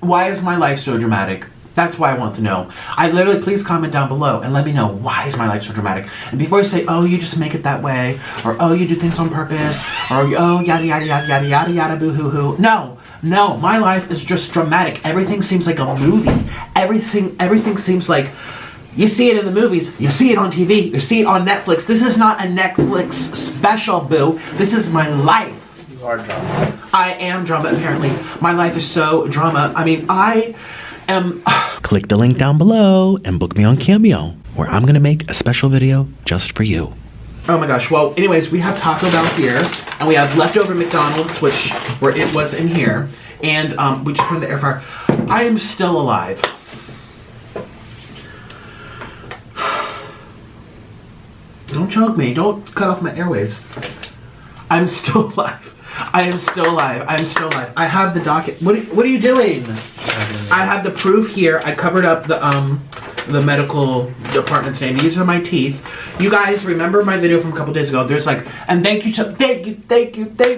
Why is my life so dramatic? That's why I want to know. Please comment down below and let me know, why is my life so dramatic? And before you say, oh, you just make it that way, or oh, you do things on purpose, or oh, yada, yada, yada, yada, yada, yada, boo, hoo, hoo. No, my life is just dramatic. Everything seems like a movie. Everything seems like, you see it in the movies, you see it on TV, you see it on Netflix. This is not a Netflix special, boo. This is my life. You are drama. I am drama, apparently. My life is so drama. I mean, I am... Click the link down below and book me on Cameo, where I'm gonna make a special video just for you. Oh my gosh. Well, anyways, we have Taco Bell here, and we have leftover McDonald's, where it was in here, and we just put in the air fryer. I am still alive. Don't choke me. Don't cut off my airways. I'm still alive. I am still alive. I am still alive. I have the docket. What are you doing? I have the proof here. I covered up the medical department's name. These are my teeth. You guys remember my video from a couple days ago? There's like, and thank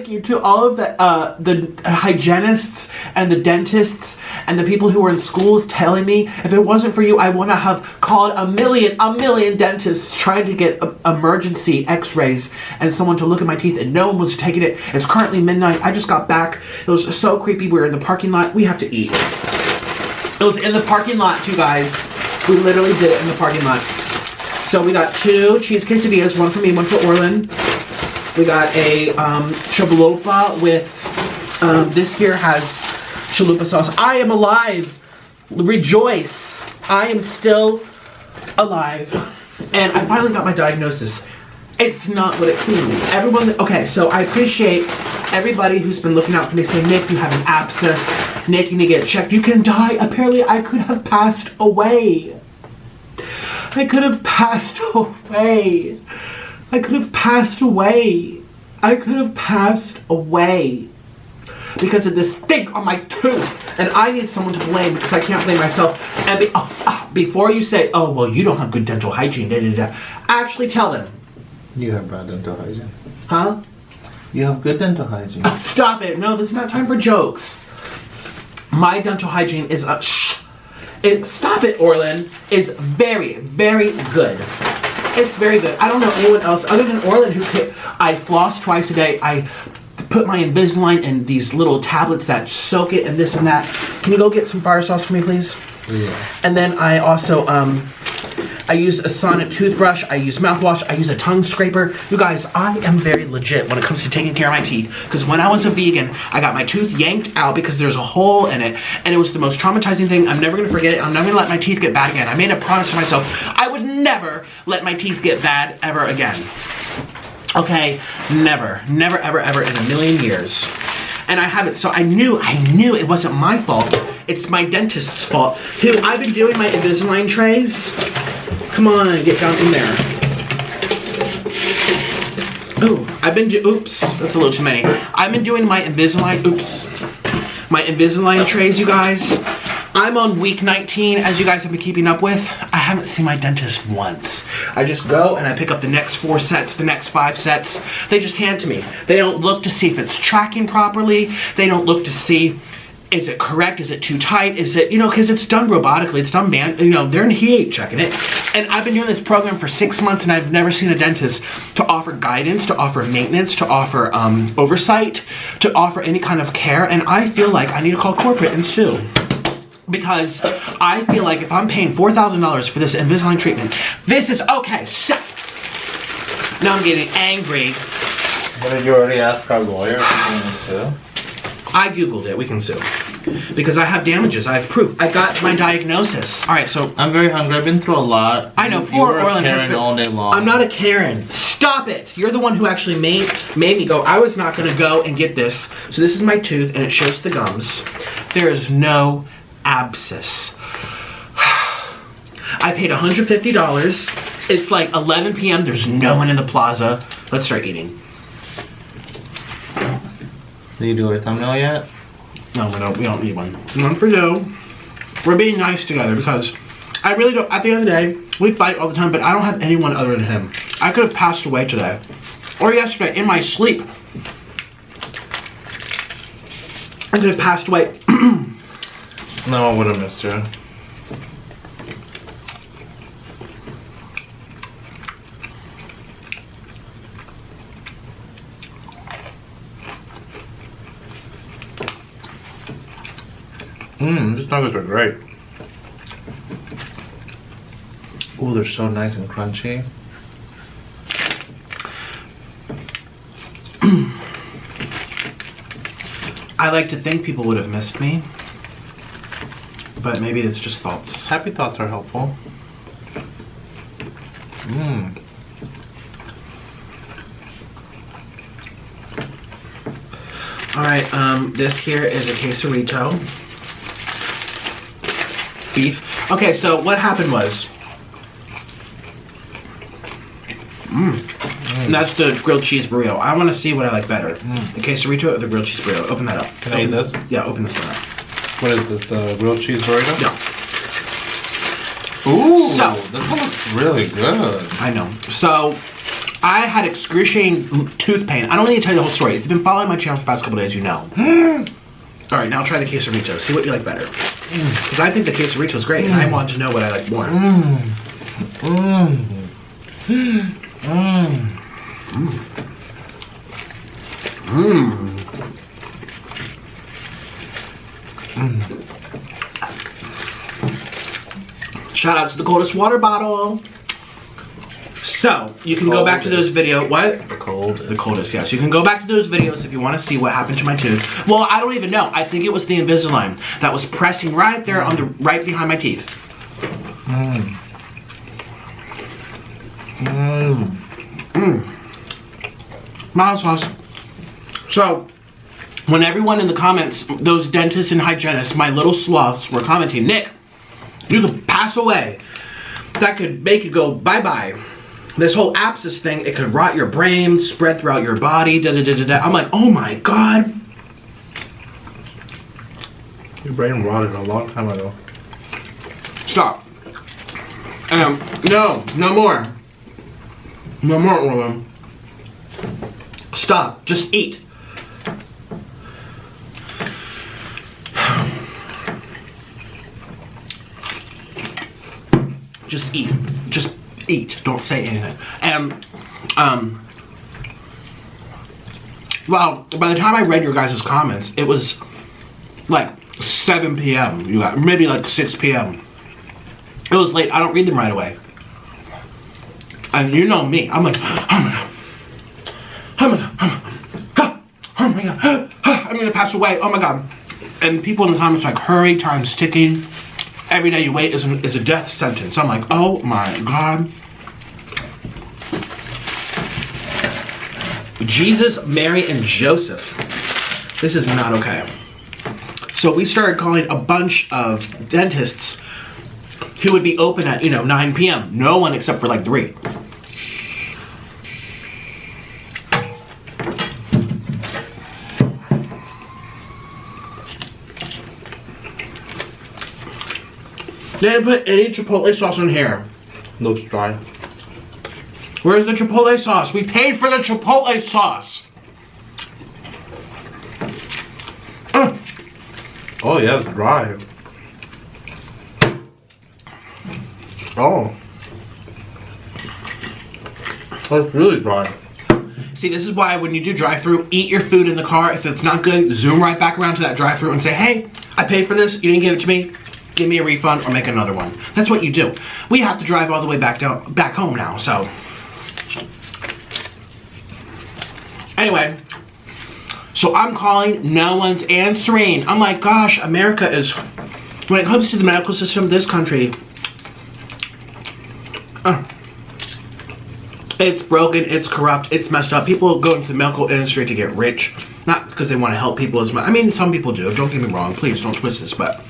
you to all of the hygienists and the dentists and the people who were in schools telling me, if it wasn't for you, I would not have called a million dentists trying to get emergency x-rays and someone to look at my teeth, and no one was taking it. It's currently midnight. I just got back. It was so creepy. We were in the parking lot. We have to eat. It was in the parking lot, you guys. We literally did it in the parking lot. So we got 2 cheese quesadillas, one for me, one for Orlin. We got a chalupa with, this here has chalupa sauce. I am alive. Rejoice. I am still alive. And I finally got my diagnosis. It's not what it seems. Okay, so I appreciate everybody who's been looking out for me, saying, Nick, you have an abscess. Nick, you need to get checked. You can die. Apparently, I could have passed away. I could have passed away. I could have passed away. I could have passed away because of this thing on my tooth. And I need someone to blame because I can't blame myself. And before you say, oh, well, you don't have good dental hygiene, actually tell them. You have bad dental hygiene. Huh? You have good dental hygiene. Oh, stop it. No, this is not time for jokes. My dental hygiene is stop it, Orlin. Is very, very good. It's very good. I don't know anyone else other than Orlin I floss twice a day. I put my Invisalign in these little tablets that soak it and this and that. Can you go get some fire sauce for me, please? Yeah. And then I also, I use a Sonic toothbrush, I use mouthwash, I use a tongue scraper. You guys, I am very legit when it comes to taking care of my teeth, because when I was a vegan, I got my tooth yanked out because there's a hole in it, and it was the most traumatizing thing. I'm never gonna forget it. I'm never gonna let my teeth get bad again. I made a promise to myself, I would never let my teeth get bad ever again. Okay, never, never, ever, ever in a million years. And I haven't, so I knew it wasn't my fault. It's my dentist's fault. Who, I've been doing my Invisalign trays. Come on, get down in there. Ooh, oops, that's a little too many. I've been doing my Invisalign, my Invisalign trays, you guys. I'm on week 19, as you guys have been keeping up with. I haven't seen my dentist once. I just go and I pick up the next 4 sets, the next 5 sets. They just hand to me. They don't look to see if it's tracking properly. They don't look to see, is it correct? Is it too tight? Is it, because it's done robotically. It's done, he ain't checking it. And I've been doing this program for 6 months and I've never seen a dentist to offer guidance, to offer maintenance, to offer oversight, to offer any kind of care. And I feel like I need to call corporate and sue. Because I feel like if I'm paying $4,000 for this Invisalign treatment, this is okay. So, now I'm getting angry. But did you already ask our lawyer if you can sue? I googled it. We can sue because I have damages. I have proof. I got my diagnosis. All right, so I'm very hungry. I've been through a lot. I know. Poor Orlin has been all day long. I'm not a Karen. Stop it. You're the one who actually made me go. I was not going to go and get this. So this is my tooth, and it shows the gums. There is no abscess. I paid $150. It's like 11 p.m. There's no one in the plaza. Let's start eating. Did you do our thumbnail yet? No, we don't need one. One for you. We're being nice together because I really don't. At the end of the day, we fight all the time, but I don't have anyone other than him. I could have passed away today or yesterday in my sleep. I could have passed away. No, I would have missed you. These nuggets are great. Oh, they're so nice and crunchy. I like to think people would have missed me, but maybe it's just thoughts. Happy thoughts are helpful. All right, this here is a quesarito. Beef. Okay, so what happened was, that's the grilled cheese burrito. I want to see what I like better, the quesarito or the grilled cheese burrito. Open that up. Can I eat this? Yeah, open this one up. What is this, grilled cheese burrito? Yeah. Ooh, So- this one looks really good. I know. So, I had excruciating tooth pain. I don't need to tell you the whole story. If you've been following my channel for the past couple days, you know. All right, now try the quesarito. See what you like better. Because I think the quesarito is great, and I want to know what I like more. Shout out to the coldest water bottle. So, you can go back to those videos. What? The coldest. The coldest, yes. You can go back to those videos if you want to see what happened to my tooth. Well, I don't even know. I think it was the Invisalign that was pressing right there on the right behind my teeth. Mild sauce. So, when everyone in the comments, those dentists and hygienists, my little sloths, were commenting, Nick, you could pass away. That could make you go bye-bye. This whole abscess thing, it could rot your brain, spread throughout your body, da-da-da-da-da. I'm like, oh my God. Your brain rotted a long time ago. Stop. No more. No more, Orlin. Stop. Just eat. Just eat. Just eat. Don't say anything. Well, by the time I read your guys' comments, it was like 7 p.m. You got maybe like 6 p.m. It was late. I don't read them right away. And you know me. I'm like, oh my God. Oh my God. I'm gonna pass away. Oh my God. And people in the comments are like, hurry, time's ticking. Every day you wait is a death sentence. I'm like, oh my God. Jesus, Mary, and Joseph. This is not okay. So we started calling a bunch of dentists who would be open at, 9 p.m. No one except for like 3. They didn't put any Chipotle sauce in here. Looks dry. Where's the Chipotle sauce? We paid for the Chipotle sauce. Oh yeah, it's dry. Oh. That's really dry. See, this is why when you do drive-thru, eat your food in the car. If it's not good, zoom right back around to that drive-thru and say, hey, I paid for this, you didn't give it to me. Give me a refund or make another one. That's what you do. We have to drive all the way back home now, so. Anyway, so I'm calling, no one's answering. I'm like, gosh, America is, when it comes to the medical system, this country, it's broken, it's corrupt, it's messed up. People go into the medical industry to get rich, not because they want to help people as much. I mean, some people do, don't get me wrong, please don't twist this, but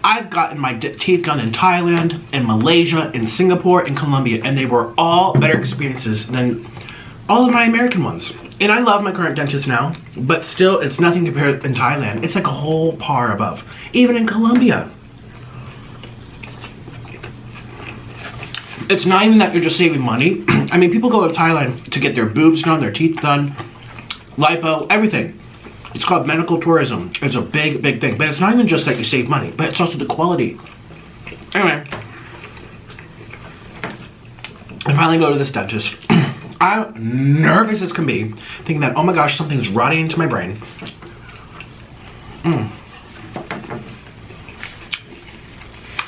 I've gotten my teeth done in Thailand, in Malaysia, in Singapore, in Colombia, and they were all better experiences than all of my American ones. And I love my current dentist now, but still, it's nothing compared in Thailand. It's like a whole par above. Even in Colombia. It's not even that you're just saving money. I mean, people go to Thailand to get their boobs done, their teeth done, lipo, everything. It's called medical tourism. It's a big, big thing. But it's not even just that you save money, but it's also the quality. Anyway, I finally go to this dentist. I'm nervous as can be, thinking that, oh my gosh, something's rotting into my brain.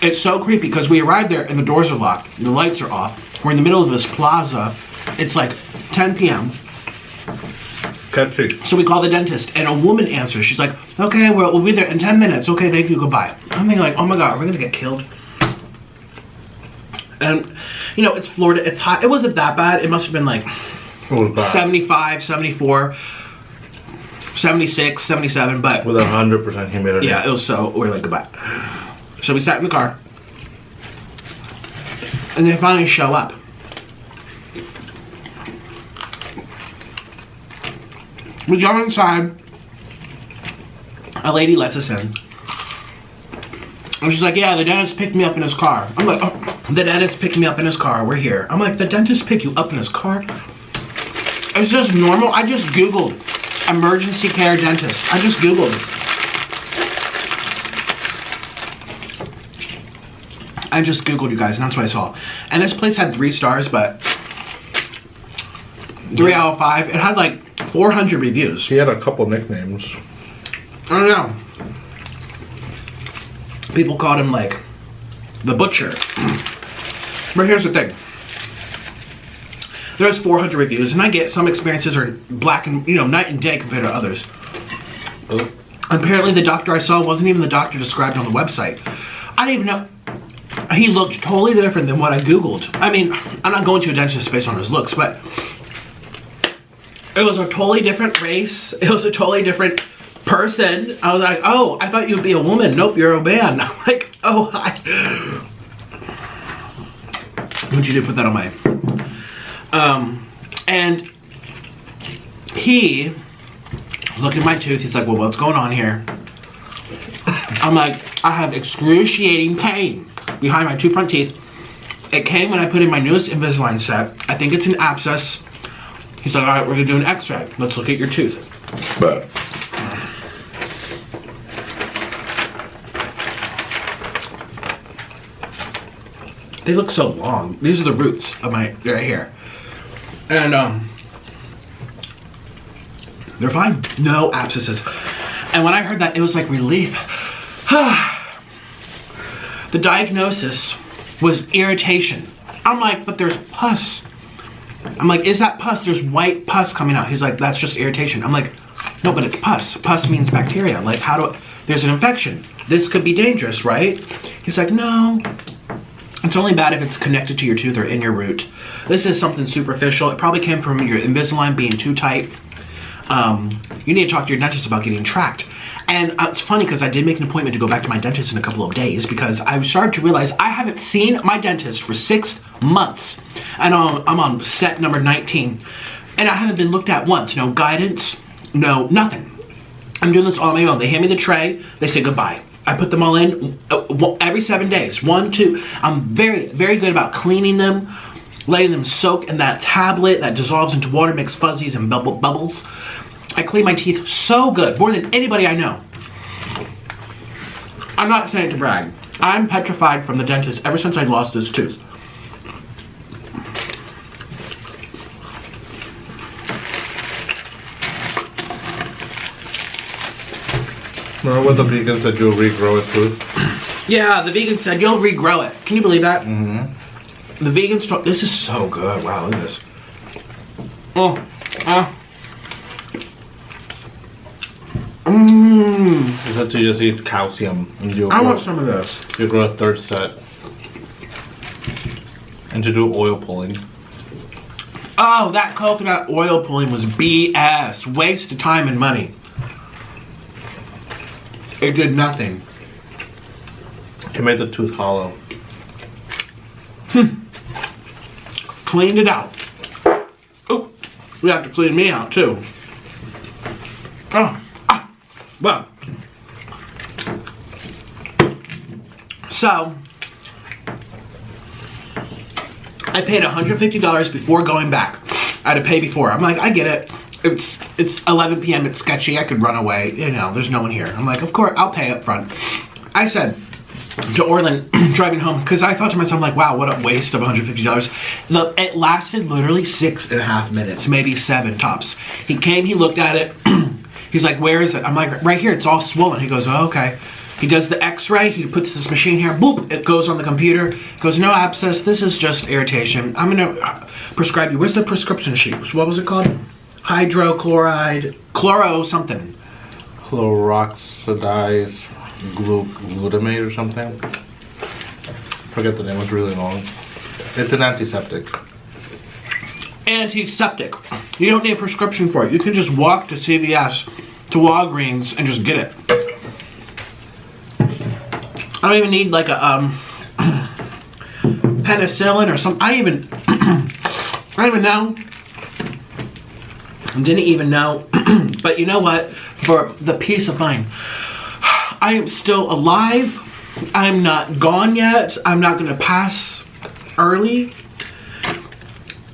It's so creepy because we arrived there and the doors are locked, the lights are off. We're in the middle of this plaza. It's like 10 p.m. Catchy. So we call the dentist and a woman answers. She's like, okay, we'll be there in 10 minutes. Okay, thank you, goodbye. I'm thinking like, oh my God, are we gonna get killed? And you know, it's Florida, it's hot. It wasn't that bad. It must have been like 75, 74, 76, 77, but with 100% humidity. yeah, it was so, we're like, goodbye. So we sat in the car and they finally show up. We go inside, a lady lets us in. And she's like, yeah, the dentist picked me up in his car. I'm like, oh, the dentist picked me up in his car, we're here. I'm like, the dentist picked you up in his car? It's just normal. I just Googled emergency care dentist. I just Googled it. I just Googled, you guys, and that's what I saw. And this place had 3 stars, but 3 out of 5. It had like 400 reviews. He had a couple nicknames. I don't know. People called him like the butcher. But here's the thing. There's 400 reviews, and I get some experiences are black and, you know, night and day compared to others. Oh. Apparently the doctor I saw wasn't even the doctor described on the website. I didn't even know. He looked totally different than what I Googled. I mean, I'm not going to a dentist based on his looks, but it was a totally different race. It was a totally different person. I was like, oh, I thought you'd be a woman. Nope, you're a man. I'm like, oh, hi. What'd you do? Put that on my... and he looked at my tooth. He's like, well, what's going on here? I'm like, I have excruciating pain behind my 2 front teeth. It came when I put in my newest Invisalign set. I think it's an abscess. He's like, all right, we're gonna do an x-ray. Let's look at your tooth. But they look so long. These are the roots of my, right here. And they're fine. No abscesses. And when I heard that, it was like relief. The diagnosis was irritation. I'm like, but there's pus. I'm like, is that pus? There's white pus coming out. He's like, that's just irritation. I'm like, no, but it's pus. Pus means bacteria. Like, there's an infection. This could be dangerous, right? He's like, no. It's only bad if it's connected to your tooth or in your root. This is something superficial. It probably came from your Invisalign being too tight. You need to talk to your dentist about getting tracked. And it's funny because I did make an appointment to go back to my dentist in a couple of days because I started to realize I haven't seen my dentist for 6 months. And I'm on set number 19. And I haven't been looked at once. No guidance, no nothing. I'm doing this all on my own. They hand me the tray, they say goodbye. I put them all in every 7 days. 1, 2. I'm very, very good about cleaning them, letting them soak in that tablet that dissolves into water, makes fuzzies and bubbles. I clean my teeth so good, more than anybody I know. I'm not saying it to brag. I'm petrified from the dentist ever since I lost this tooth. Remember what the vegan said you'll regrow it tooth? Yeah, the vegan said you'll regrow it. Can you believe that? Mm-hmm. The vegan store. This is so good. Wow, look at this. He said to just eat calcium and you'll I want some of this. You'll grow a 3rd set. And to do oil pulling. Oh, that coconut oil pulling was BS. Waste of time and money. It did nothing. It made the tooth hollow. Cleaned it out. Oh, we have to clean me out too. Well. So, I paid $150 before going back. I had to pay before. I'm like, I get it. it's 11 p.m. It's sketchy. I could run away. You know, there's no one here. I'm like, of course, I'll pay up front. I said to Orlin, driving home, because I thought to myself, like, wow, what a waste of $150. It lasted literally 6.5 minutes, maybe 7 tops. He came, he looked at it. He's like, where is it? I'm like, right here. It's all swollen. He goes, oh, okay. He does the x-ray. He puts this machine here. Boop. It goes on the computer. Goes, no abscess. This is just irritation. I'm going to prescribe you. Where's the prescription sheet? What was it called? Hydrochloride. Chloro something. Chloroxidized glutamate or something. Forget the name. It's really long. It's an antiseptic. Antiseptic. You don't need a prescription for it. You can just walk to CVS, to Walgreens, and just get it. I don't even need like a penicillin or something. I don't even know. Didn't even know. But you know what? For the peace of mind, I am still alive. I'm not gone yet. I'm not going to pass early.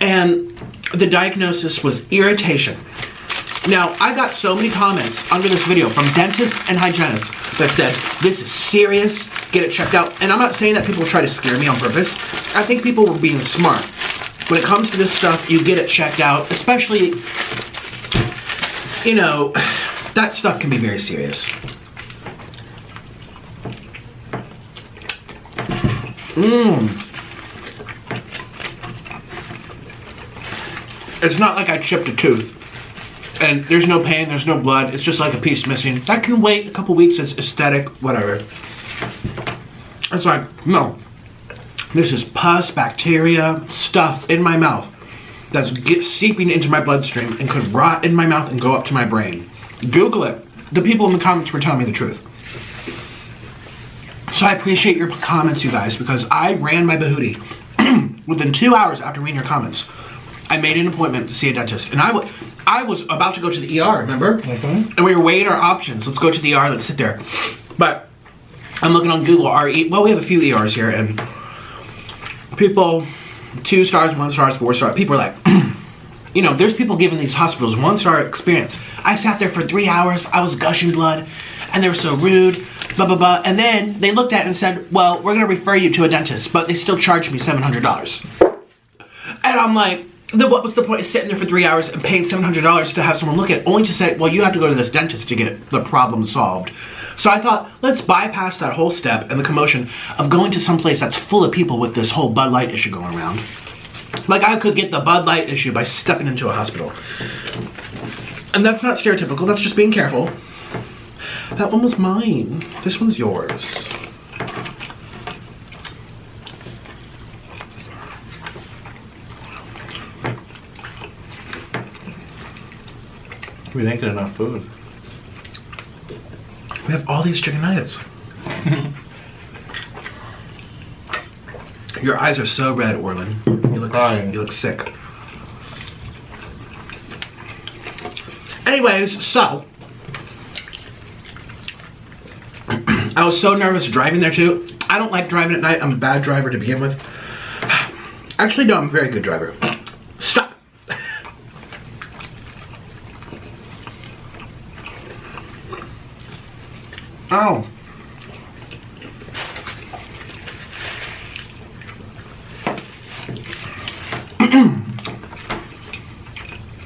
And the diagnosis was irritation. Now, I got so many comments under this video from dentists and hygienists that said, this is serious, get it checked out. And I'm not saying that people try to scare me on purpose. I think people were being smart. When it comes to this stuff, you get it checked out, especially, you know, that stuff can be very serious. It's not like I chipped a tooth. And there's no pain, there's no blood, it's just like a piece missing. That can wait a couple weeks, it's aesthetic, whatever. It's like, no. This is pus, bacteria, stuff in my mouth that's seeping into my bloodstream and could rot in my mouth and go up to my brain. Google it. The people in the comments were telling me the truth. So I appreciate your comments, you guys, because I ran my bahootie. Within 2 hours after reading your comments, I made an appointment to see a dentist. And I was about to go to the ER, remember? Mm-hmm. And we were weighing our options. Let's go to the ER, let's sit there. But I'm looking on Google, well, we have a few ERs here, and people, 2 stars, 1 star, 4 star, people are like, you know, there's people giving these hospitals 1-star experience. I sat there for 3 hours, I was gushing blood, and they were so rude, blah, blah, blah. And then they looked at it and said, well, we're gonna refer you to a dentist, but they still charged me $700. And I'm like, what was the point of sitting there for 3 hours and paying $700 to have someone look at it, only to say, well, you have to go to this dentist to get the problem solved. So I thought, let's bypass that whole step and the commotion of going to some place that's full of people with this whole Bud Light issue going around. Like, I could get the Bud Light issue by stepping into a hospital. And that's not stereotypical, that's just being careful. That one was mine. This one's yours. We didn't get enough food. We have all these chicken nuggets. Your eyes are so red, Orlin. You look sick. Anyways, so I was so nervous driving there too. I don't like driving at night. I'm a bad driver to begin with. Actually, no, I'm a very good driver. Stop. Oh.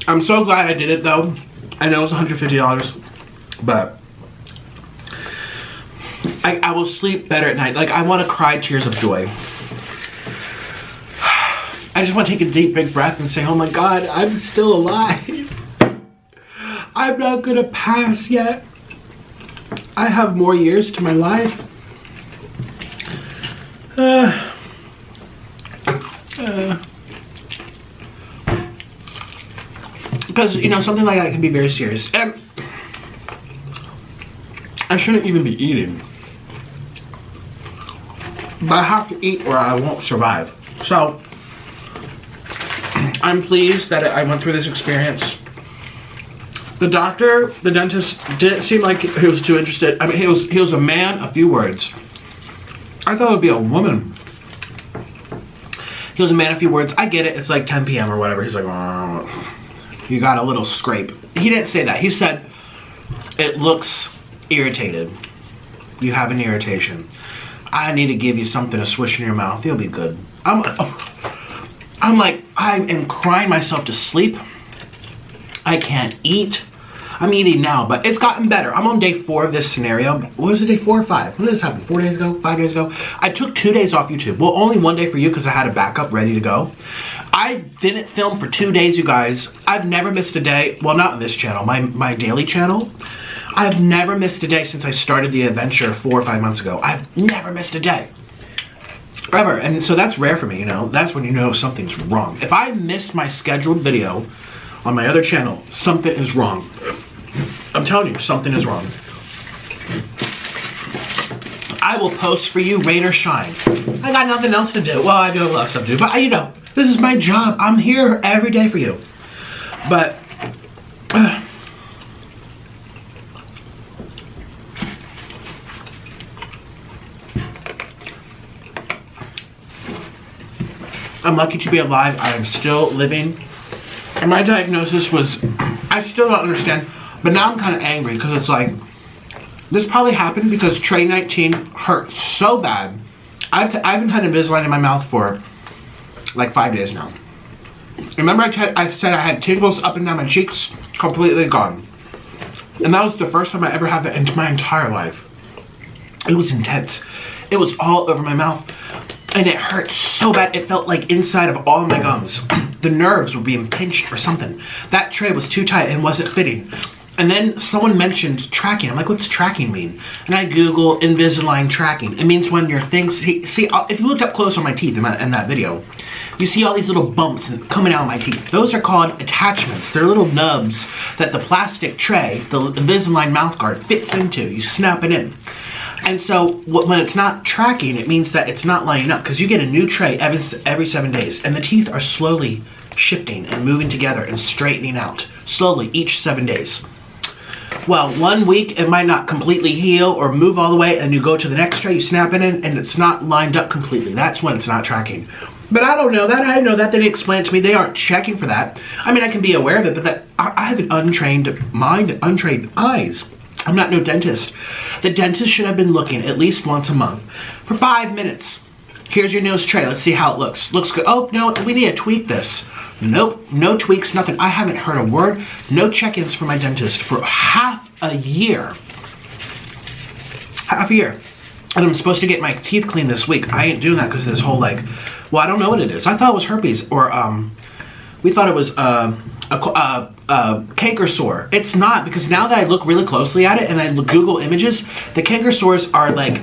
I'm so glad I did it though. I know it's $150, but I will sleep better at night. Like, I want to cry tears of joy. I just want to take a deep, big breath and say, oh my God, I'm still alive. I'm not gonna pass yet. I have more years to my life. Because, you know, something like that can be very serious. And I shouldn't even be eating. But I have to eat or I won't survive. So, I'm pleased that I went through this experience. The doctor, the dentist, didn't seem like he was too interested. I mean, he was a man, a few words. I thought it would be a woman. He was a man, a few words. I get it. It's like 10 p.m. or whatever. He's like, oh. You got a little scrape. He didn't say that. He said, it looks irritated. You have an irritation. I need to give you something to swish in your mouth. You'll be good. I'm like, I am crying myself to sleep. I can't eat. I'm eating now, but it's gotten better. I'm on day 4 of this scenario. What was it, day 4 or 5? When did this happen? 4 days ago? 5 days ago? I took 2 days off YouTube. Well, only 1 day for you because I had a backup ready to go. I didn't film for 2 days, you guys. I've never missed a day. Well, not on this channel, my daily channel. I've never missed a day since I started the adventure 4 or 5 months ago. I've never missed a day. Ever. And so that's rare for me, you know. That's when you know something's wrong. If I miss my scheduled video on my other channel, something is wrong. I'm telling you, something is wrong. I will post for you, rain or shine. I got nothing else to do. Well, I do have a lot of stuff to do, but you know, this is my job. I'm here every day for you. But I'm lucky to be alive. I am still living. And my diagnosis was, I still don't understand, but now I'm kind of angry because it's like, this probably happened because tray 19 hurt so bad. I haven't had Invisalign in my mouth for like 5 days now. Remember I said I had tingles up and down my cheeks? Completely gone. And that was the first time I ever had that in my entire life. It was intense. It was all over my mouth. And it hurt so bad, it felt like inside of all of my gums. The nerves were being pinched or something. That tray was too tight and wasn't fitting. And then someone mentioned tracking. I'm like, what's tracking mean? And I Google Invisalign tracking. It means when your things, see, if you looked up close on my teeth in that video, you see all these little bumps coming out of my teeth. Those are called attachments. They're little nubs that the plastic tray, the Invisalign mouth guard, fits into. You snap it in. And so when it's not tracking, it means that it's not lining up because you get a new tray every 7 days and the teeth are slowly shifting and moving together and straightening out slowly each 7 days. Well, 1 week it might not completely heal or move all the way and you go to the next tray, you snap it in and it's not lined up completely. That's when it's not tracking. But I don't know that. I know that. They didn't explain it to me. They aren't checking for that. I mean, I can be aware of it, but that I have an untrained mind and untrained eyes. I'm not no dentist. The dentist should have been looking at least once a month for 5 minutes. Here's your nose tray. Let's see how it looks. Looks good. Oh, no, we need to tweak this. Nope, no tweaks, nothing. I haven't heard a word. No check-ins from my dentist for half a year. Half a year. And I'm supposed to get my teeth cleaned this week. I ain't doing that because of this whole like, well, I don't know what it is. I thought it was herpes or we thought it was canker sore. It's not, because now that I look really closely at it and I Google images, the canker sores are like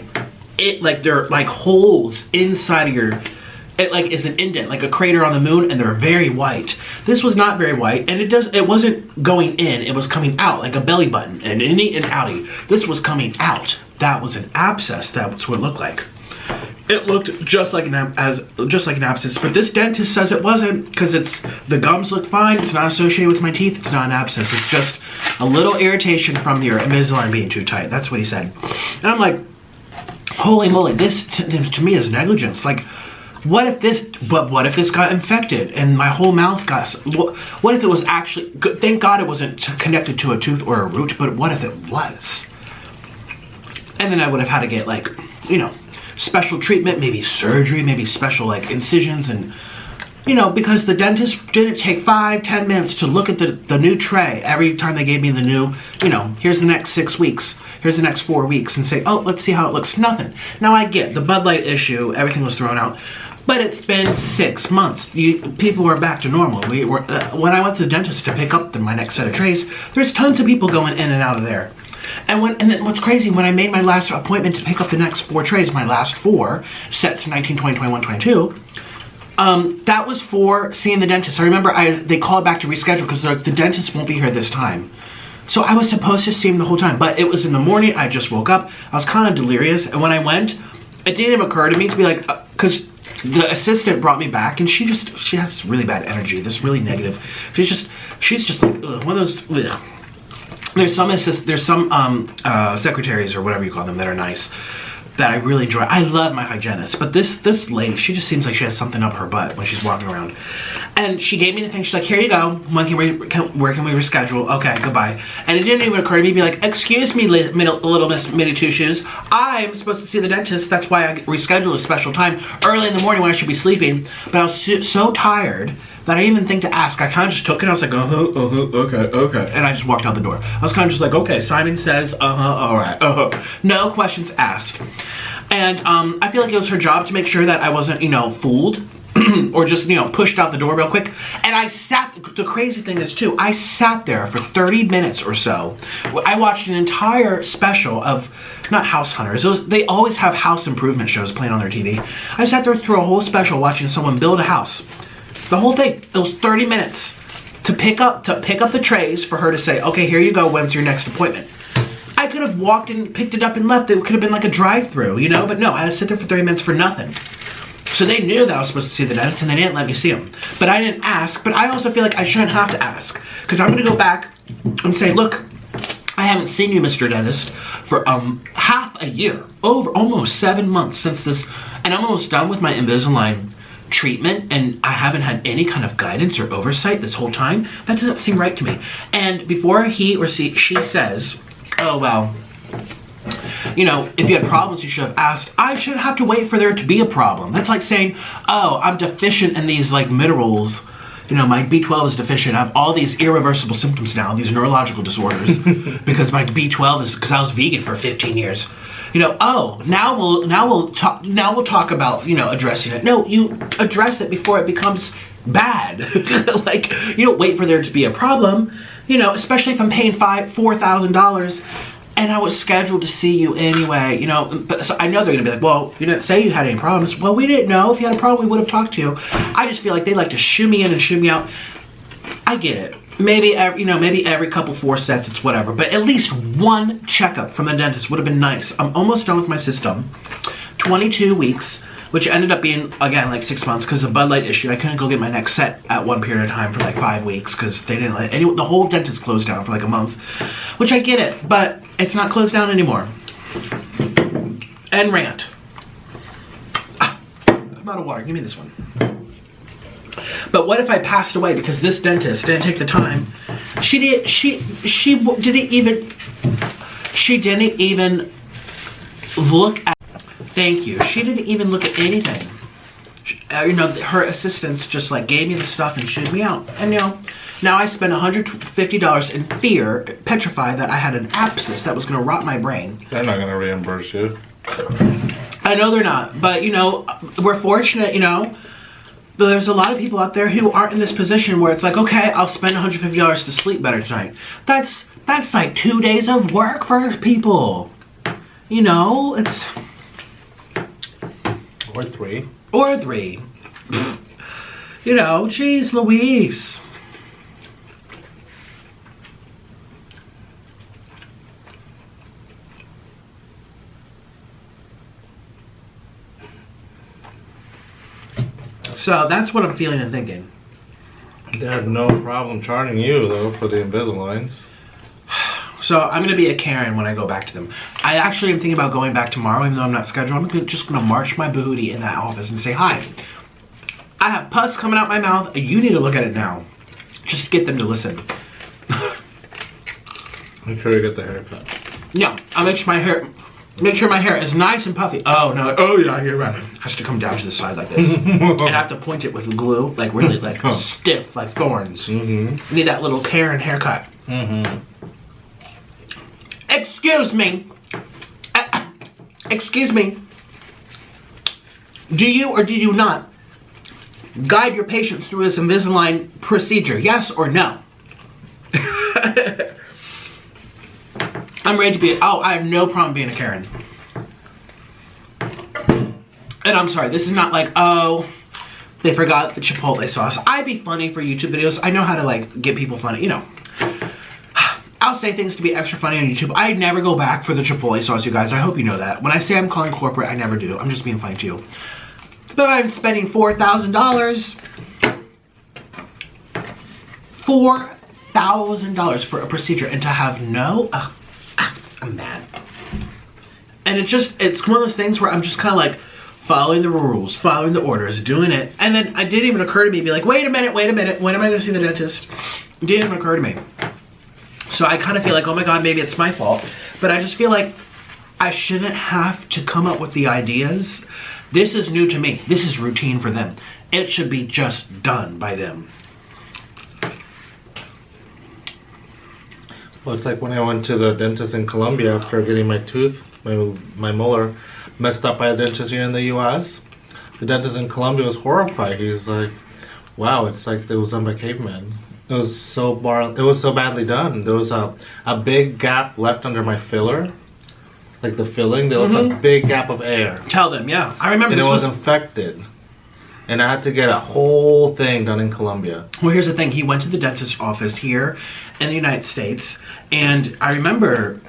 they're like holes inside of your, it like is an indent, like a crater on the moon, and they're very white. This was not very white, and it wasn't going in, it was coming out like a belly button, and innie and outie. This was coming out. That was an abscess. That's what it looked like. It looked just like an abscess, but this dentist says it wasn't because the gums look fine. It's not associated with my teeth. It's not an abscess. It's just a little irritation from your Invisalign being too tight. That's what he said. And I'm like, holy moly, this to me is negligence. Like, what if this got infected and my whole mouth got, what if it was actually, thank God it wasn't connected to a tooth or a root, but what if it was? And then I would have had to get like, you know, special treatment, maybe surgery, maybe special like incisions, and you know, because the dentist didn't take 5-10 minutes to look at the new tray every time they gave me the new, you know, here's the next 6 weeks, here's the next 4 weeks, and say, oh, let's see how it looks. Nothing. Now I get the Bud Light issue, everything was thrown out, but it's been 6 months. People are back to normal. When I went to the dentist to pick up my next set of trays, there's tons of people going in and out of there. And then what's crazy, when I made my last appointment to pick up the next 4 trays, my last 4 sets, 19, 20, 21, 22, that was for seeing the dentist. I remember they called back to reschedule because the dentist won't be here this time. So I was supposed to see him the whole time, but it was in the morning. I just woke up. I was kind of delirious, and when I went, it didn't even occur to me to be like, because the assistant brought me back, and she has this really bad energy, this really negative. She's just like one of those. Ugh. There's some secretaries or whatever you call them that are nice. that I really enjoy. I love my hygienist, but this lady, she just seems like she has something up her butt when she's walking around. And she gave me the thing. She's like, here you go. Where can we reschedule? Okay, goodbye. And it didn't even occur to me to be like, excuse me, little Miss Minnie Two Shoes. I'm supposed to see the dentist. That's why I rescheduled a special time early in the morning when I should be sleeping. But I was so tired that I didn't even think to ask. I kind of just took it. I was like, okay. And I just walked out the door. I was kind of just like, okay, Simon says, all right, No questions asked. And I feel like it was her job to make sure that I wasn't, fooled or just, pushed out the door real quick. And I the crazy thing is too, I sat there for 30 minutes or so. I watched an entire special of, not House Hunters, they always have house improvement shows playing on their TV. I sat there through a whole special watching someone build a house. The whole thing, it was 30 minutes to pick up the trays for her to say, okay, here you go, when's your next appointment? I could have walked and picked it up and left. It could have been like a drive-through, but no, I had to sit there for 30 minutes for nothing. So they knew that I was supposed to see the dentist and they didn't let me see him. But I didn't ask, but I also feel like I shouldn't have to ask. Because I'm gonna go back and say, look, I haven't seen you, Mr. Dentist, for half a year, over almost 7 months since this, and I'm almost done with my Invisalign treatment and I haven't had any kind of guidance or oversight this whole time. That doesn't seem right to me. And before he or she says, oh well, if you had problems you should have asked, I shouldn't have to wait for there to be a problem. That's like saying, oh, I'm deficient in these like minerals, my B12 is deficient, I have all these irreversible symptoms now, these neurological disorders because my B12 is because I was vegan for 15 years. Now we'll talk about, addressing it. No, you address it before it becomes bad. Like, you don't wait for there to be a problem, especially if I'm paying $4,000 and I was scheduled to see you anyway, but so I know they're gonna be like, well, you didn't say you had any problems. Well, we didn't know. If you had a problem, we would have talked to you. I just feel like they like to shoo me in and shoo me out. I get it. Maybe every couple 4 sets, it's whatever. But at least one checkup from the dentist would have been nice. I'm almost done with my system. 22 weeks, which ended up being, again, like 6 months because of Bud Light issue. I couldn't go get my next set at one period of time for like 5 weeks because they didn't let the whole dentist closed down for like a month. Which I get it, but it's not closed down anymore. And rant. I'm out of water. Give me this one. But what if I passed away because this dentist didn't take the time? She didn't even look at. Thank you. She didn't even look at anything. Her assistants just like gave me the stuff and shooed me out. And now I spent $150 in fear, petrified that I had an abscess that was going to rot my brain. They're not going to reimburse you. I know they're not, but we're fortunate. But there's a lot of people out there who aren't in this position where it's like, okay, I'll spend $150 to sleep better tonight. That's like 2 days of work for people. It's. Or 3. Or 3. Geez Louise. So that's what I'm feeling and thinking. They have no problem charging you though for the Invisaligns. So I'm going to be a Karen when I go back to them. I actually am thinking about going back tomorrow, even though I'm not scheduled. I'm just going to march my booty in that office and say, hi, I have pus coming out my mouth. You need to look at it now. Just get them to listen. Make sure you get the haircut. No, I'll make sure my hair is nice and puffy. Oh, no. Oh, yeah, you're right. Has to come down to the side like this. And I have to point it with glue, like really like stiff, like thorns. Mm-hmm. Need that little Karen haircut. Mm-hmm. Excuse me. Excuse me. Do you or do you not guide your patients through this Invisalign procedure? Yes or no? I'm ready to be. Oh, I have no problem being a Karen. And I'm sorry, this is not like, oh, they forgot the Chipotle sauce. I'd be funny for YouTube videos. I know how to like get people funny, I'll say things to be extra funny on YouTube. I never go back for the Chipotle sauce, you guys. I hope you know that. When I say I'm calling corporate, I never do. I'm just being funny to you. But I'm spending $4,000. $4,000 for a procedure and to have no... I'm mad. And it's one of those things where I'm just kind of like following the rules, following the orders, doing it. And then it didn't even occur to me to be like, wait a minute, when am I going to see the dentist? It didn't even occur to me. So I kind of feel like, oh my God, maybe it's my fault. But I just feel like I shouldn't have to come up with the ideas. This is new to me. This is routine for them. It should be just done by them. Well, it's like when I went to the dentist in Colombia after getting my tooth, my molar messed up by a dentist here in the U.S. The dentist in Colombia was horrified. He's like, wow, it's like it was done by cavemen. It was so badly done. There was a big gap left under my filler. Like the filling, there was a big gap of air. Tell them, yeah. I remember and this it was infected. And I had to get a whole thing done in Colombia. Well, here's the thing. He went to the dentist's office here in the United States. And I remember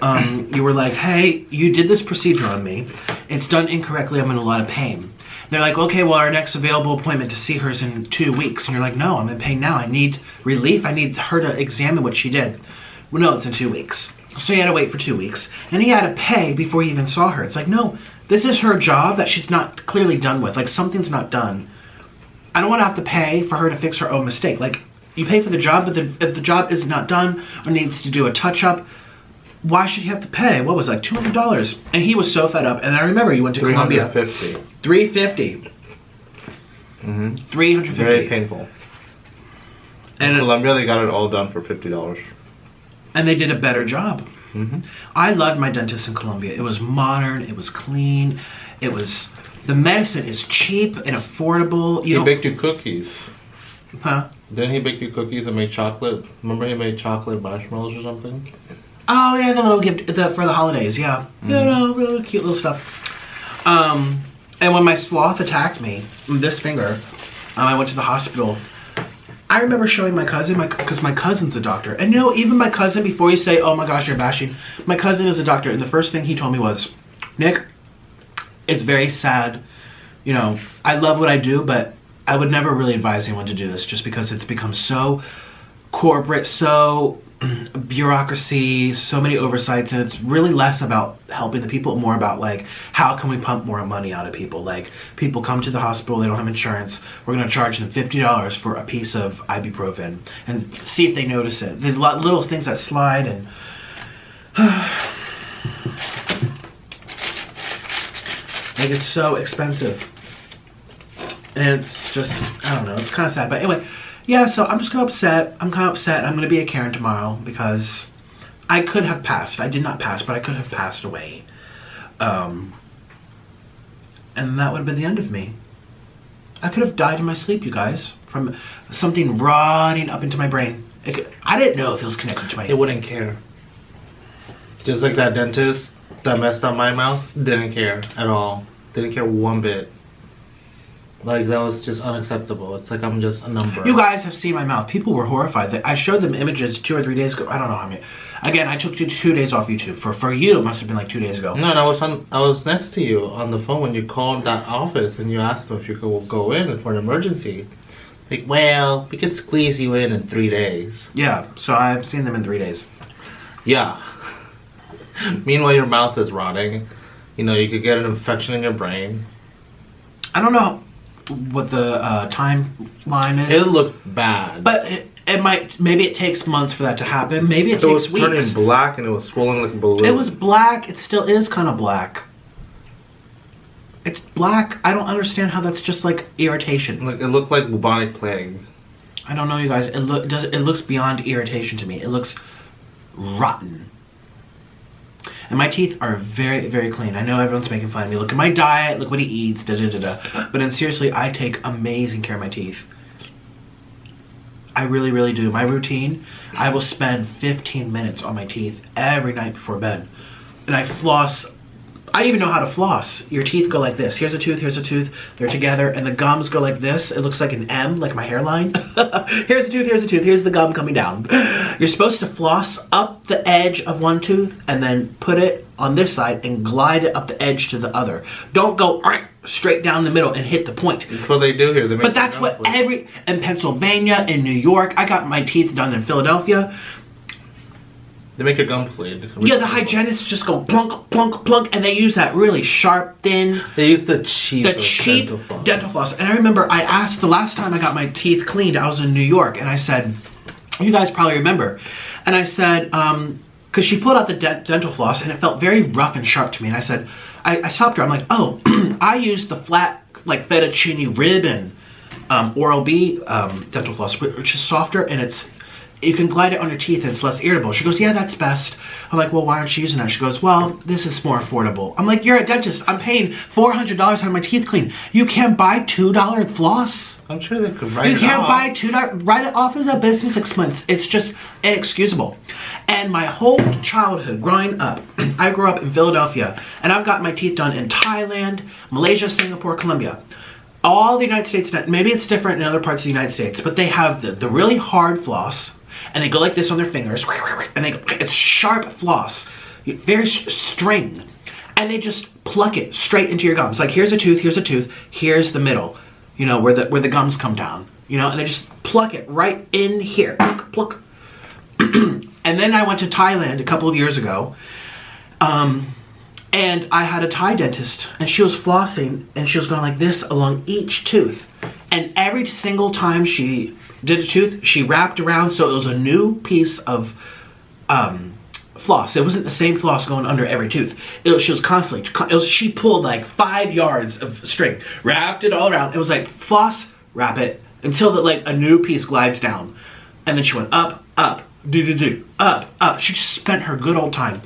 you were like, hey, you did this procedure on me. It's done incorrectly. I'm in a lot of pain. They're like, okay, well, our next available appointment to see her is in 2 weeks. And you're like, no, I'm in pain now. I need relief. I need her to examine what she did. Well, no, it's in 2 weeks. So he had to wait for 2 weeks. And he had to pay before he even saw her. It's like, no, this is her job that she's not clearly done with. Like, something's not done. I don't want to have to pay for her to fix her own mistake. Like, you pay for the job, but if the job is not done or needs to do a touch-up, why should he have to pay? What was it, like $200? And he was so fed up. And I remember you went to Colombia. $350. $350. Mm-hmm. $350. Very painful. And in Colombia, they got it all done for $50. And they did a better job. Mm-hmm. I loved my dentist in Colombia. It was modern. It was clean. It was... The medicine is cheap and affordable. He baked you cookies. Huh? Didn't he bake you cookies and make chocolate? Remember he made chocolate marshmallows or something? Oh, yeah, the little gift for the holidays, yeah. Mm-hmm. You know, really cute little stuff. And when my sloth attacked me, this finger, I went to the hospital. I remember showing my cousin, because my cousin's a doctor. And you know, even my cousin, before you say, oh my gosh, you're bashing, my cousin is a doctor. And the first thing he told me was, Nick, it's very sad. You know, I love what I do, but I would never really advise anyone to do this just because it's become so corporate, so bureaucracy, so many oversights, and it's really less about helping the people, more about like, how can we pump more money out of people? Like, people come to the hospital, they don't have insurance, we're gonna charge them $50 for a piece of ibuprofen and see if they notice it. There's little things that slide and like, it's so expensive. And it's just, I don't know, it's kind of sad. But anyway, yeah, so I'm just kind of upset. I'm kind of upset. I'm going to be a Karen tomorrow because I could have passed. I did not pass, but I could have passed away. And that would have been the end of me. I could have died in my sleep, you guys, from something rotting up into my brain. I didn't know if it was connected to my... They wouldn't care. Just like that dentist that messed up my mouth, didn't care at all. Didn't care one bit. Like, that was just unacceptable. It's like I'm just a number. You guys have seen my mouth. People were horrified. I showed them images 2 or 3 days ago. I don't know how many. Again, I took 2 days off YouTube. For you, it must have been like 2 days ago. No, I was next to you on the phone when you called that office and you asked them if you could go in for an emergency. Like, well, we could squeeze you in 3 days. Yeah, so I've seen them in 3 days. Yeah. Meanwhile, your mouth is rotting. You know, you could get an infection in your brain. I don't know what the timeline is. It looked bad. But it might, maybe it takes months for that to happen. Maybe it takes weeks. It was turning black and it was swollen like a balloon. It was black. It still is kind of black. It's black. I don't understand how that's just like irritation. Like, it looked like bubonic plague. I don't know, you guys. It looks beyond irritation to me. It looks rotten. And my teeth are very, very clean. I know everyone's making fun of me. Look at my diet. Look what he eats. Da da da da. But then seriously, I take amazing care of my teeth. I really, really do. My routine, I will spend 15 minutes on my teeth every night before bed. And I floss. I even know how to floss. Your teeth go like this. Here's a tooth, here's a tooth. They're together. And the gums go like this. It looks like an M, like my hairline. Here's a tooth, here's a tooth. Here's the gum coming down. You're supposed to floss up the edge of one tooth and then put it on this side and glide it up the edge to the other. Don't go straight down the middle and hit the point. That's what they do here. But that's what in Pennsylvania, in New York, I got my teeth done in Philadelphia. They make your gums bleed. Yeah, the hygienists just go plunk, plunk, plunk, and they use that really sharp, thin... They use the cheap dental floss. And I remember I asked the last time I got my teeth cleaned, I was in New York, and I said, you guys probably remember, and I said, because she pulled out the dental floss, and it felt very rough and sharp to me, and I said, I stopped her, I'm like, oh, I use the flat, like, fettuccine rib and Oral-B dental floss, which is softer, and you can glide it on your teeth and it's less irritable. She goes, yeah, that's best. I'm like, well, why aren't you using that? She goes, well, this is more affordable. I'm like, you're a dentist. I'm paying $400 to have my teeth cleaned. You can't buy $2 floss? I'm sure they could write it off. You can't buy $2, write it off as a business expense. It's just inexcusable. And my whole childhood growing up, I grew up in Philadelphia, and I've got my teeth done in Thailand, Malaysia, Singapore, Colombia. All the United States, maybe it's different in other parts of the United States, but they have the really hard floss, and they go like this on their fingers, and it's sharp floss, very string, and they just pluck it straight into your gums. Like, here's a tooth, here's the middle, you know, where the gums come down, you know, and they just pluck it right in here, pluck, pluck. And then I went to Thailand a couple of years ago, and I had a Thai dentist, and she was flossing, and she was going like this along each tooth. And every single time she did a tooth, she wrapped around so it was a new piece of floss. It wasn't the same floss going under every tooth. She was constantly, she pulled like 5 yards of string, wrapped it all around. It was like floss, wrap it, until like a new piece glides down. And then she went up, up, do, up, up. She just spent her good old time.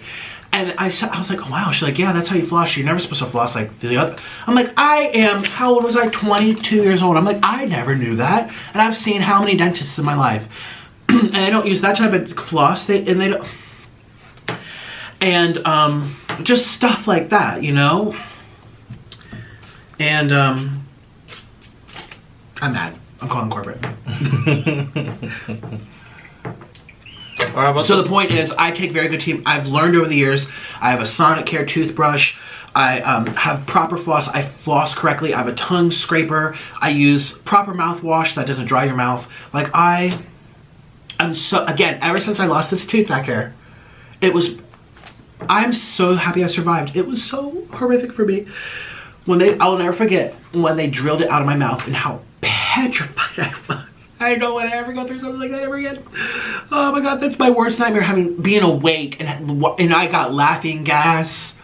And I was like, oh, wow. She's like, yeah, that's how you floss. You're never supposed to floss like the other. I'm like, how old was I? 22 years old. I'm like, I never knew that. And I've seen how many dentists in my life. And they don't use that type of floss. They don't. And just stuff like that, you know? And I'm mad. I'm calling corporate. So the point is, I take very good team. I've learned over the years. I have a Sonic Care toothbrush. I have proper floss. I floss correctly. I have a tongue scraper. I use proper mouthwash that doesn't dry your mouth. Like I'm so, again, ever since I lost this tooth back here, I'm so happy I survived. It was so horrific for me. I'll never forget when they drilled it out of my mouth and how petrified I was. I don't want to ever go through something like that ever again. Oh my god, that's my worst nightmare, being awake and I got laughing gas.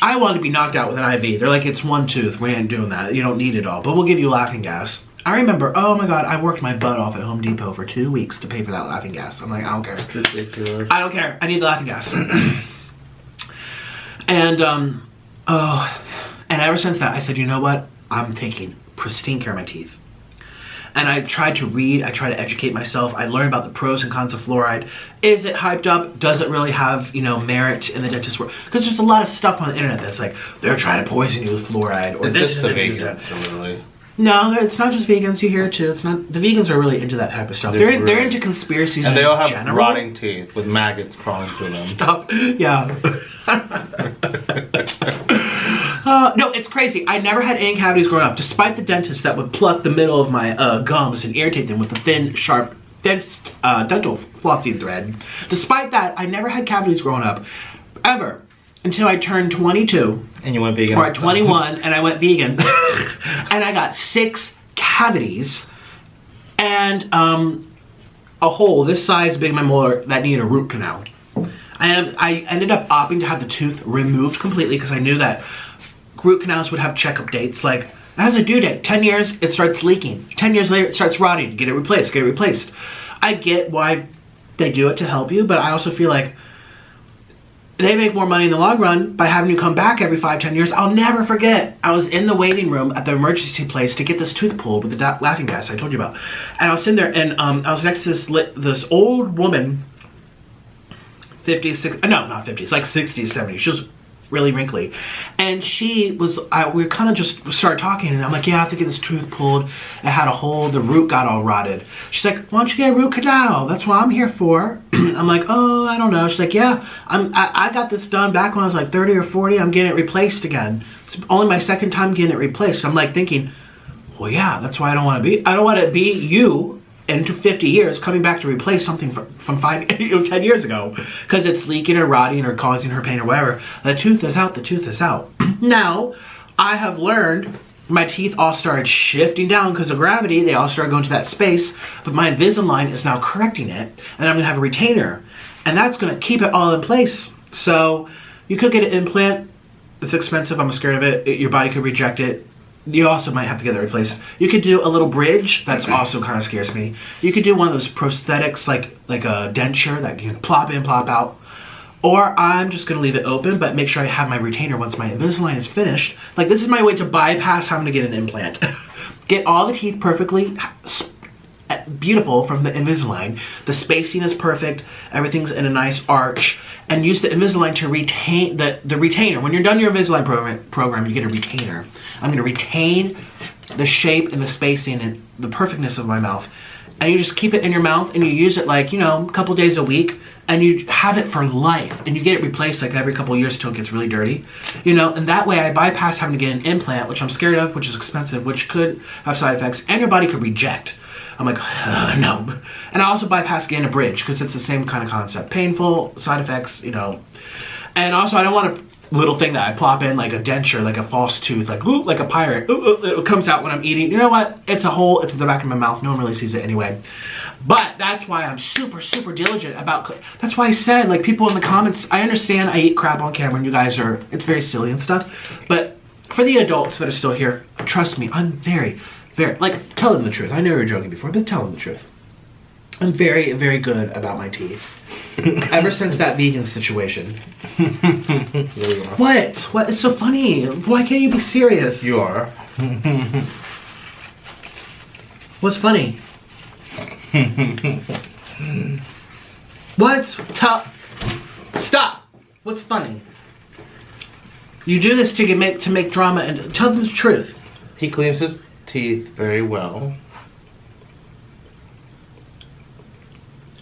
I wanted to be knocked out with an IV. They're like, it's one tooth, we ain't doing that. You don't need it all, but we'll give you laughing gas. I remember, oh my god, I worked my butt off at Home Depot for 2 weeks to pay for that laughing gas. I'm like, I don't care. Ridiculous. I don't care. I need the laughing gas. And ever since that, I said, you know what? I'm taking pristine care of my teeth. And I tried to read, I tried to educate myself. I learned about the pros and cons of fluoride. Is it hyped up? Does it really have, you know, merit in the dentist world? Because there's a lot of stuff on the internet that's like, they're trying to poison you with fluoride. Or it's this just the vegans, really. No, it's not just vegans. You hear it too. It's not. The vegans are really into that type of stuff. They're into conspiracies. And they all have general. rotting teeth with maggots crawling through them. Stop. Yeah. No, it's crazy. I never had any cavities growing up, despite the dentist that would pluck the middle of my gums and irritate them with the thin, sharp, dense dental flossing thread. Despite that, I never had cavities growing up, ever, until I turned 22. And you went vegan. Or at 21, and I went vegan. And I got 6 cavities and a hole this size big in my molar that needed a root canal. And I ended up opting to have the tooth removed completely because I knew that root canals would have checkup dates. Like, it has a due date. 10 years, it starts leaking. 10 years later, it starts rotting. Get it replaced, get it replaced. I get why they do it to help you, but I also feel like they make more money in the long run by having you come back every 5-10 years. I'll never forget. I was in the waiting room at the emergency place to get this tooth pulled with the laughing gas I told you about. And I was sitting there, and I was next to this old woman, 50s, 60s, no, not 50s, like 60s, 70s. She was really wrinkly. And she was, we kind of just started talking, and I'm like, yeah, I have to get this tooth pulled. It had a hole, the root got all rotted. She's like, why don't you get a root canal? That's what I'm here for. I'm like, oh, I don't know. She's like, yeah, I got this done back when I was like 30 or 40. I'm getting it replaced again. It's only my second time getting it replaced. I'm like thinking, well, yeah, that's why I don't want to be you into 50 years coming back to replace something from 10 years ago because it's leaking or rotting or causing her pain or whatever. The tooth is out, the tooth is out. Now, I have learned my teeth all started shifting down because of gravity. They all started going to that space, but my Invisalign is now correcting it, and I'm gonna have a retainer, and that's gonna keep it all in place. So you could get an implant. It's expensive, I'm scared of it. Your body could reject it. You also might have to get it replaced. You could do a little bridge. That's also kind of scares me. You could do one of those prosthetics like a denture that you can plop in, plop out. Or I'm just going to leave it open, but make sure I have my retainer once my Invisalign is finished. Like, this is my way to bypass having to get an implant. Get all the teeth perfectly beautiful from the Invisalign. The spacing is perfect. Everything's in a nice arch. And use the Invisalign to retain the retainer. When you're done your Invisalign program, you get a retainer. I'm going to retain the shape and the spacing and the perfectness of my mouth. And you just keep it in your mouth and you use it like, you know, a couple days a week. And you have it for life. And you get it replaced like every couple of years until it gets really dirty. You know, and that way I bypass having to get an implant, which I'm scared of, which is expensive, which could have side effects. And your body could reject. I'm like, no. And I also bypass getting a bridge because it's the same kind of concept. Painful, side effects, you know. And also I don't want a little thing that I plop in like a denture, like a false tooth, like ooh, like a pirate. Ooh, it comes out when I'm eating. You know what? It's a hole. It's in the back of my mouth. No one really sees it anyway. But that's why I'm super, super diligent about, that's why I said, like, people in the comments, I understand I eat crap on camera and you guys are, it's very silly and stuff. But for the adults that are still here, trust me, I'm very, like, tell them the truth. I know you were joking before, but tell them the truth. I'm very, very good about my teeth. Ever since that vegan situation. What? What is so funny? Why can't you be serious? You are. What's funny? What? Stop. What's funny? You do this to make drama and tell them the truth. He cleans his teeth very well.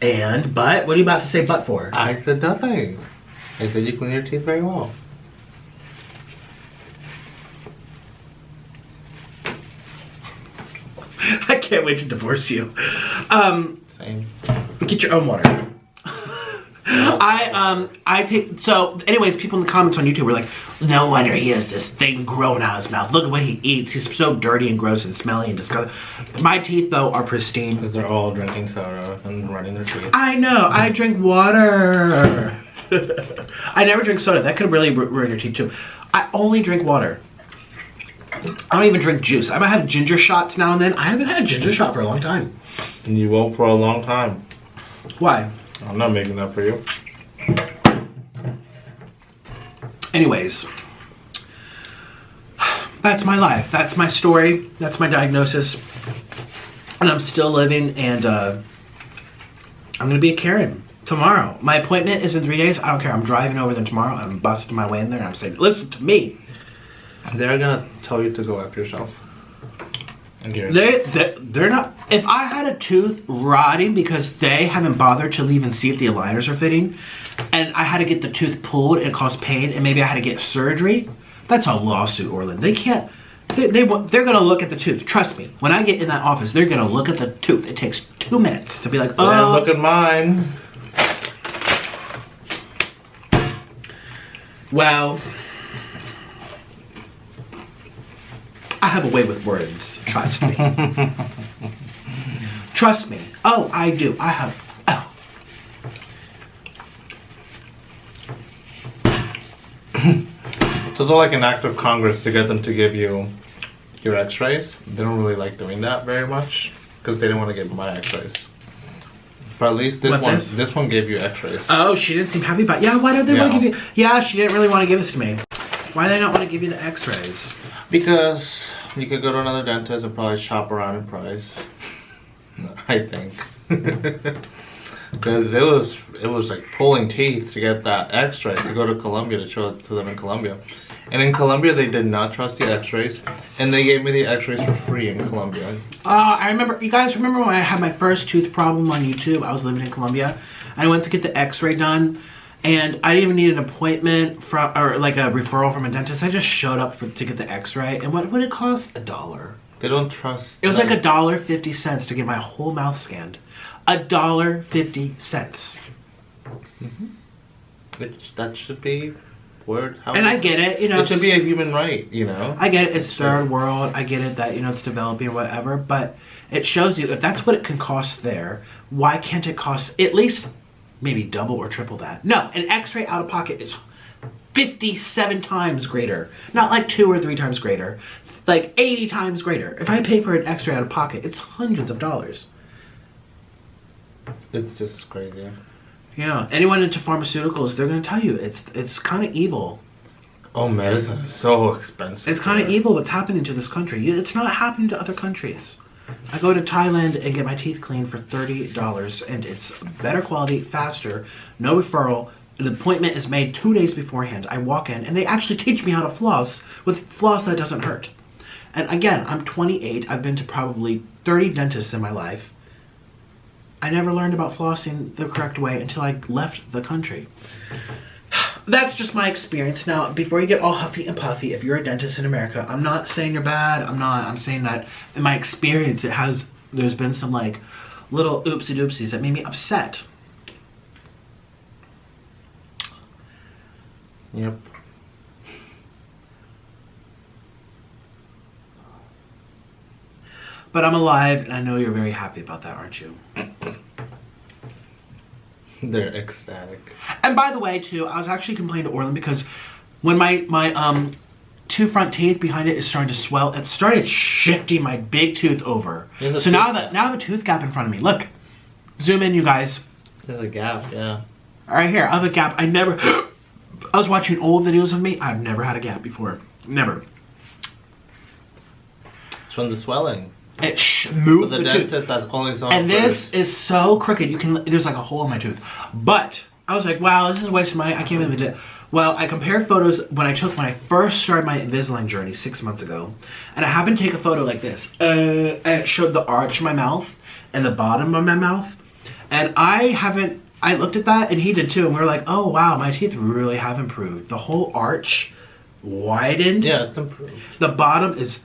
But what are you about to say but for? I said nothing. I said you clean your teeth very well. I can't wait to divorce you. Same. Get your own water. I take, so anyways, people in the comments on YouTube were like, no wonder he has this thing growing out of his mouth. Look at what he eats. He's so dirty and gross and smelly and disgusting. My teeth, though, are pristine. Because they're all drinking soda and running their teeth. I know. I drink water. I never drink soda. That could really ruin your teeth, too. I only drink water. I don't even drink juice. I might have ginger shots now and then. I haven't had a ginger shot for a long time. And you won't for a long time. Why? I'm not making that for you. Anyways, that's my life. That's my story. That's my diagnosis. And I'm still living, and I'm going to be a Karen tomorrow. My appointment is in 3 days. I don't care. I'm driving over there tomorrow. I'm busting my way in there, and I'm saying, listen to me. They're going to tell you to go after yourself. And They're not. If I had a tooth rotting because they haven't bothered to leave and see if the aligners are fitting, and I had to get the tooth pulled and it caused pain, and maybe I had to get surgery, that's a lawsuit, Orland. They can't. They're gonna look at the tooth. Trust me. When I get in that office, they're gonna look at the tooth. It takes 2 minutes to be like, oh, look at mine. Well, I have a way with words. Trust me. Trust me. Oh, I do. I have. Oh. It's also like an act of Congress to get them to give you your x-rays. They don't really like doing that very much because they didn't want to give my x-rays. But at least this one gave you x-rays. Oh, she didn't seem happy about it. Yeah, why did they want to give you... Yeah, she didn't really want to give this to me. Why do they not want to give you the x-rays? Because you could go to another dentist and probably shop around in price. I think. Because it was like pulling teeth to get that x-ray, to go to Colombia, to show it to them in Colombia. And in Colombia, they did not trust the x-rays, and they gave me the x-rays for free in Colombia. I remember, you guys remember when I had my first tooth problem on YouTube? I was living in Colombia. I went to get the x-ray done, and I didn't even need an appointment or like a referral from a dentist. I just showed up to get the x-ray, and what would it cost? $1. They don't trust. It was like $1.50 to get my whole mouth scanned. $1.50. That should be word. And I get it, you know. It should be a human right, you know. I get it. It's third world. I get it that, you know, it's developing or whatever. But it shows you if that's what it can cost there, why can't it cost at least maybe double or triple that? No, an X-ray out of pocket is 57 times greater. Not like 2 or 3 times greater. Like 80 times greater. If I pay for an X-ray out of pocket, it's hundreds of dollars. It's just crazy. Yeah, anyone into pharmaceuticals, they're going to tell you it's kind of evil. Oh, medicine is so expensive. It's kind of evil what's happening to this country. It's not happening to other countries. I go to Thailand and get my teeth cleaned for $30, and it's better quality, faster, no referral. The appointment is made 2 days beforehand. I walk in, and they actually teach me how to floss with floss that doesn't hurt. And again, I'm 28. I've been to probably 30 dentists in my life. I never learned about flossing the correct way until I left the country. That's just my experience. Now, before you get all huffy and puffy, if you're a dentist in America, I'm not saying you're bad. I'm saying that in my experience, there's been some like little oopsie doopsies that made me upset. Yep. But I'm alive, and I know you're very happy about that, aren't you? They're ecstatic. And by the way, too, I was actually complaining to Orlin because when my 2 front teeth behind it is starting to swell, it started shifting my big tooth over. So now I have a tooth gap in front of me. Look, zoom in, you guys. There's a gap, yeah. Right here, I have a gap. I was watching old videos of me. I've never had a gap before. Never. It's from the swelling. It moved the tooth. dentist that's only saw And first. this is so crooked. There's like a hole in my tooth. But I was like, wow, this is a waste of money. I can't believe it. Well, I compared photos when I first started my Invisalign journey 6 months ago. And I happened to take a photo like this. And it showed the arch of my mouth and the bottom of my mouth. And I looked at that and he did too. And we were like, oh wow, my teeth really have improved. The whole arch widened. Yeah, it's improved. The bottom is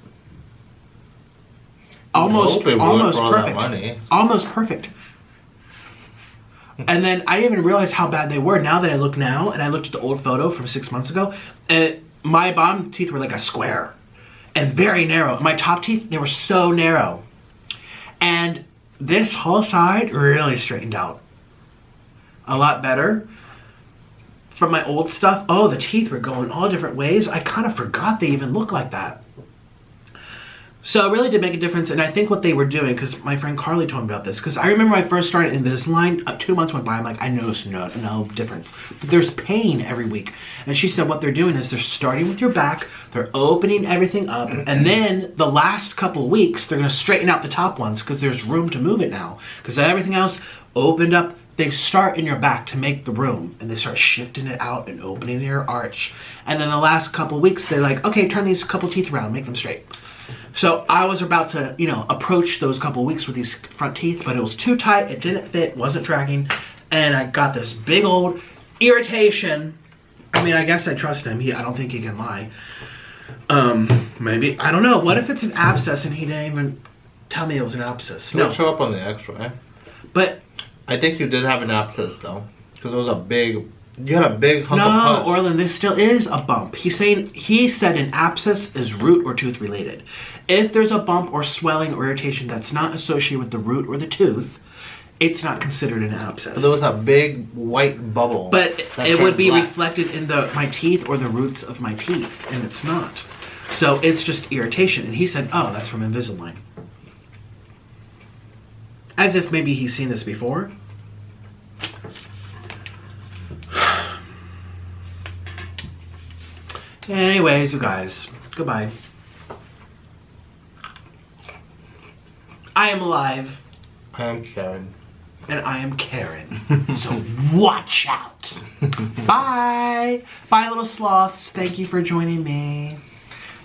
almost perfect. Almost perfect. And then I didn't even realize how bad they were. Now that I look now, and I looked at the old photo from 6 months ago, my bottom teeth were like a square and very narrow. My top teeth, they were so narrow. And this whole side really straightened out. A lot better. From my old stuff, oh, the teeth were going all different ways. I kind of forgot they even looked like that. So it really did make a difference, and I think what they were doing, because my friend Carly told me about this, because I remember when I first started Invisalign, 2 months went by, I'm like, I noticed no difference. But there's pain every week. And she said what they're doing is they're starting with your back, they're opening everything up, and then the last couple weeks, they're going to straighten out the top ones, because there's room to move it now. Because everything else opened up, they start in your back to make the room, and they start shifting it out and opening your arch. And then the last couple weeks, they're like, okay, turn these couple teeth around, make them straight. So I was about to, approach those couple weeks with these front teeth, but it was too tight, it didn't fit, wasn't tracking, and I got this big old irritation. I mean, I guess I trust him. I don't think he can lie. Maybe, I don't know. What if it's an abscess and he didn't even tell me it was an abscess? It'll show up on the x-ray. But I think you did have an abscess though, because it was a big. You had a big hunk of pus. No, Orlin, this still is a bump. He said an abscess is root or tooth related. If there's a bump or swelling or irritation that's not associated with the root or the tooth, it's not considered an abscess. There was a big white bubble. But it would be reflected in my teeth or the roots of my teeth, and it's not. So it's just irritation. And he said, oh, that's from Invisalign. As if maybe he's seen this before. Anyways, you guys, goodbye. I am alive. I am Karen. And I am Karen. So watch out. Bye. Bye, little sloths. Thank you for joining me.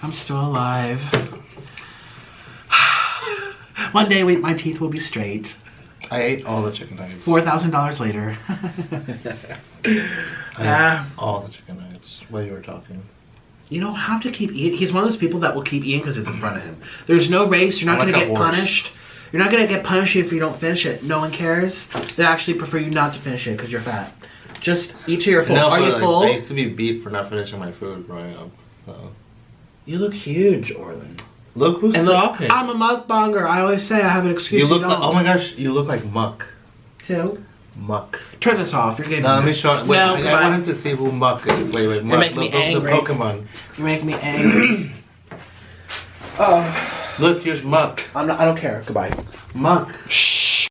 I'm still alive. One day, my teeth will be straight. I ate all the chicken nuggets. $4,000 later. I ate all the chicken nuggets while you were talking. You don't have to keep eating. He's one of those people that will keep eating because it's in front of him. There's no race. You're not going to get punished. You're not going to get punished if you don't finish it. No one cares. They actually prefer you not to finish it because you're fat. Just eat till you're full. Are you full? I used to be beat for not finishing my food growing up. So. You look huge, Orland. Look who's talking. I'm a mukbanger. I always say I have an excuse. You look like, oh my gosh, you look like Muck. Who? Muck. Turn this off. You're getting. No, let me show. Wait, I want him to see who Muck is. Wait, Muck. You're making me angry. The Pokemon. You're making me angry. Oh. Look, here's Muck. I don't care. Goodbye. Muck. Shh.